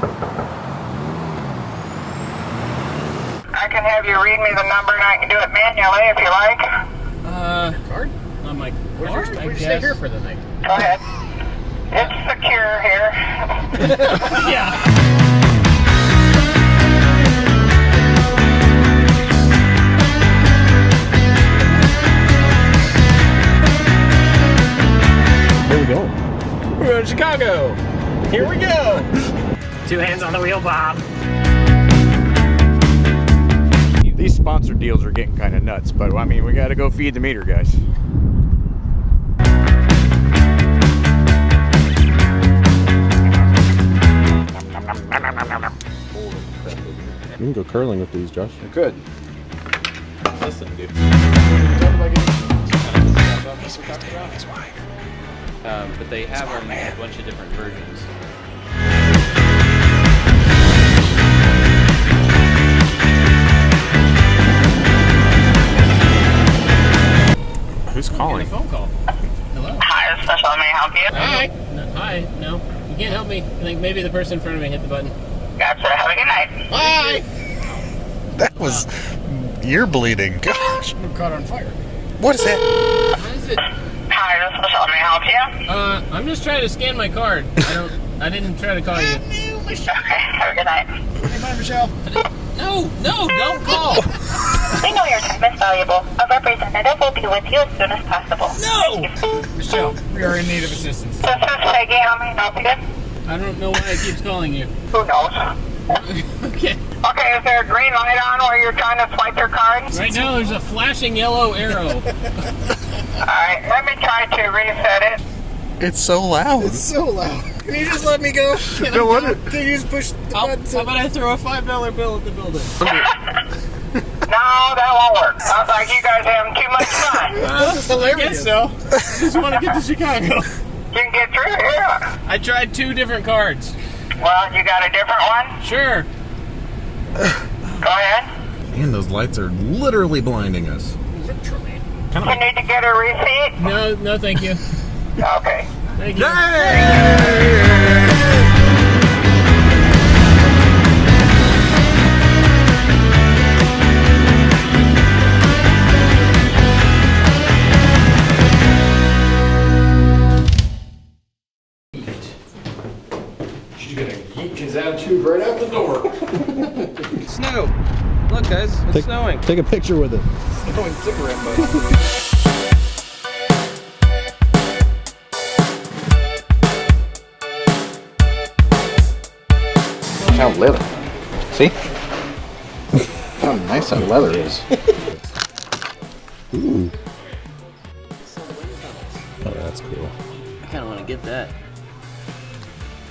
I can have you read me the number and I can do it manually if you like. Card? On my card, I guess. Stay here for the night. Go ahead. It's secure here. Yeah. Where we going? We're going to Chicago. Here we go. 2 hands on the wheel, Bob. These sponsor deals are getting kind of nuts, but I mean, we got to go feed the meter, guys. We can go curling with these, Josh. You could. Listen, dude. But they have them in a bunch of different versions. Who's calling? A phone call. Hello. Hi, this is Special. May I help you? Hi. No, hi. No, you can't help me. I think maybe the person in front of me hit the button. Gotcha. Have a good night. Hi. That was ear bleeding. Gosh. I'm caught on fire. What is that? What is it? Hi, this is Special. May I help you? I'm just trying to scan my card. I didn't try to call you. Okay. Have a good night. Hey, bye, Michelle. No, don't call. We know your time is valuable. A representative will be with you as soon as possible. No. Michelle, we are in need of assistance. This is Peggy. How may I help you? I don't know why it keeps calling you. Who knows? Okay. Okay, is there a green light on where you're trying to swipe your card? Right now there's a flashing yellow arrow. Alright, let me try to reset it. It's so loud. It's so loud. Can you just let me go? Can you just push the button? How about I throw a $5 bill at the building? No, that won't work. Sounds like you guys having too much fun. This is hilarious. I guess so. I just want to get to Chicago. You can get through here. I tried 2 different cards. Well, you got a different one? Sure. Go ahead. Man, those lights are literally blinding us. Literally. You need to get a receipt? No, thank you. Okay. Thank you. She's gonna yeet his attitude right out the door. Snow! Look, guys, it's snowing. Take a picture with it. Snowing cigarette butt. How leather. See? How nice that leather is. Ooh. Oh, that's cool. I kind of want to get that. For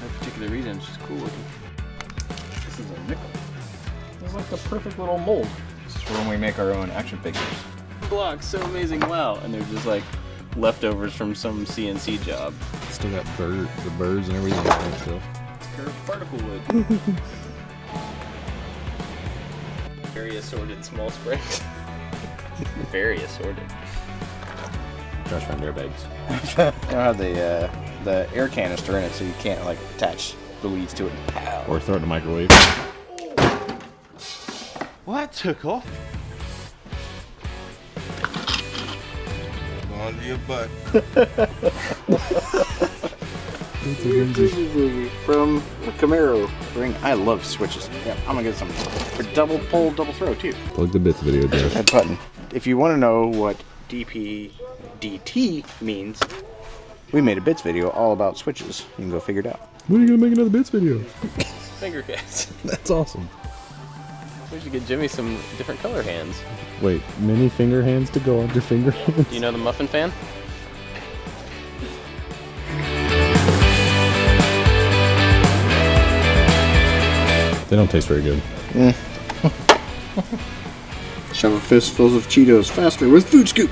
no particular reason, it's just cool looking. This is a nickel. It's like the perfect little mold. This is for when we make our own action figures. Blocks, so amazing, wow. And they're just like leftovers from some CNC job. Still got the birds and everything like that stuff. Curved particle wood. Very assorted small springs. Very assorted. Josh found airbags. You don't have the air canister in it, so you can't like attach the leads to it and pow. Or throw it in the microwave. Well, that took off. On to your butt. From the Camaro ring. I love switches. Yeah, I'm gonna get some for double pull, double throw too. Plug the bits video, Josh. That button. If you want to know what DPDT means, we made a bits video all about switches. You can go figure it out. When are you gonna make another bits video? Finger case. That's awesome. We should get Jimmy some different color hands. Wait, mini finger hands to go on your finger hands? Do you know the muffin fan? They don't taste very good. Shove a fistfuls of Cheetos faster with Food Scoop.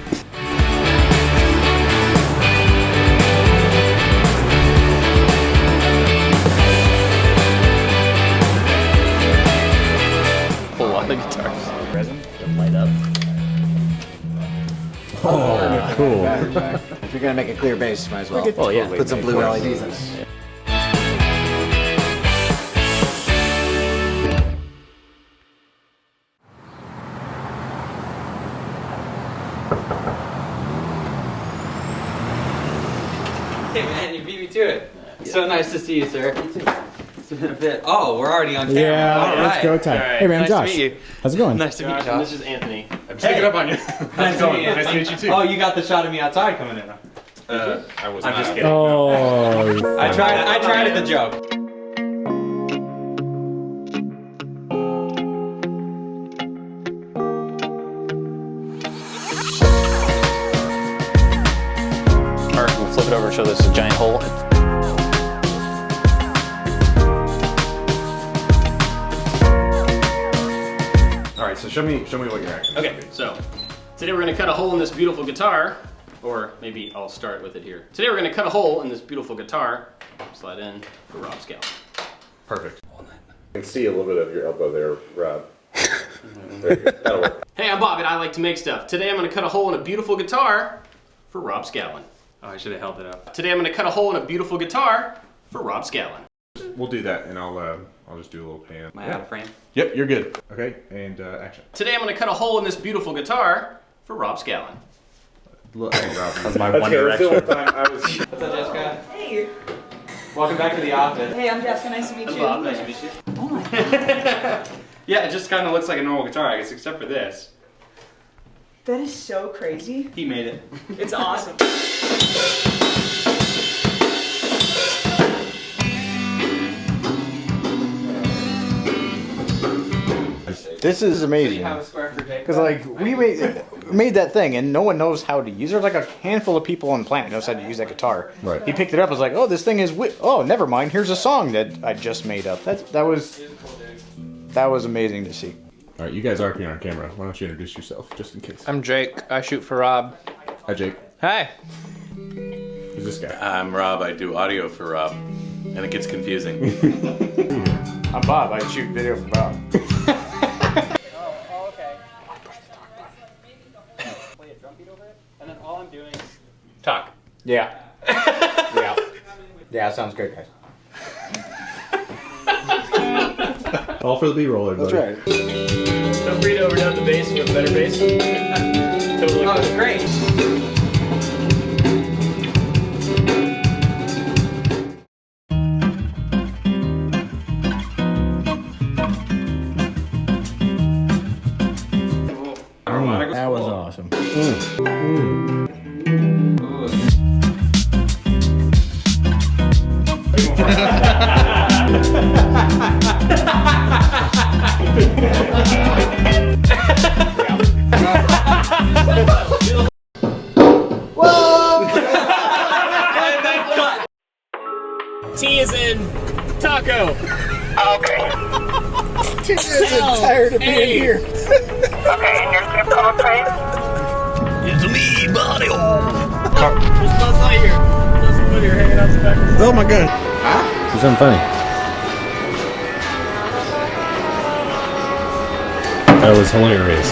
Pull a lot of guitars. Resin to light up. Oh, cool. If you're gonna make a clear base, might as well. Oh yeah. Put some blue LEDs in it. so nice to see you, sir. It's been a bit. Oh, we're already on camera. Yeah, All let's right. go time. All right. Hey man, Nice Josh. to meet you. How's it going? Nice to meet you, And Josh. this is Anthony. I'm sneaking up on you. Nice to meet you. Nice to meet you too. Oh, you got the shot of me outside coming in. I was I'm not. just kidding. Oh, I tried at the joke. Or we'll flip it over and show this a giant hole. All right, so show me what you're actually. Okay, so today we're gonna cut a hole in this beautiful guitar, or maybe I'll start with it here. Today we're gonna cut a hole in this beautiful guitar, slide in for Rob Scallon. Perfect. I can see a little bit of your elbow there, Rob. There you go. That'll work. Hey, I'm Bob and I like to make stuff. Today I'm gonna cut a hole in a beautiful guitar for Rob Scallon. Oh, I should have held it up. Today I'm gonna cut a hole in a beautiful guitar for Rob Scallon. We'll do that, and I'll just do a little pan. Am I out of frame? Yep, you're good. Okay, and action. Today I'm gonna cut a hole in this beautiful guitar for Rob Scallon. Look, hey, Rob. That's my One Direction. What's up, Jessica? Hey. Welcome back to the office. Hey, I'm Jessica. Nice to meet you. Bob, nice to meet you. Oh my god. Yeah, it just kind of looks like a normal guitar, I guess, except for this. That is so crazy. He made it. It's awesome. This is amazing. Have a square for Jake. Because like we made that thing and no one knows how to use it. There's like a handful of people on the planet knows how to use that guitar. Right. He picked it up. Was like, oh, this thing is. Oh, never mind. Here's a song that I just made up. That was amazing to see. All right, you guys aren't being on camera. Why don't you introduce yourself, just in case? I'm Jake. I shoot for Rob. Hi, Jake. Hi. Who's this guy? I'm Rob. I do audio for Rob, and it gets confusing. I'm Bob. I shoot video for Bob. Oh, okay. Play a drum beat over it, and then all I'm doing. Talk. Yeah. Yeah. Yeah. Sounds good, guys. All for the B-roll, everybody. That's right. Feel free to overdub the bass with better bass. Totally. Oh, it's great. That was awesome. T is in taco. Okay. Tired of being here. Okay, and your zip code, please? Just Buzz Lightyear. Just when you're hanging out the back. Oh my god. Do something funny. That was hilarious.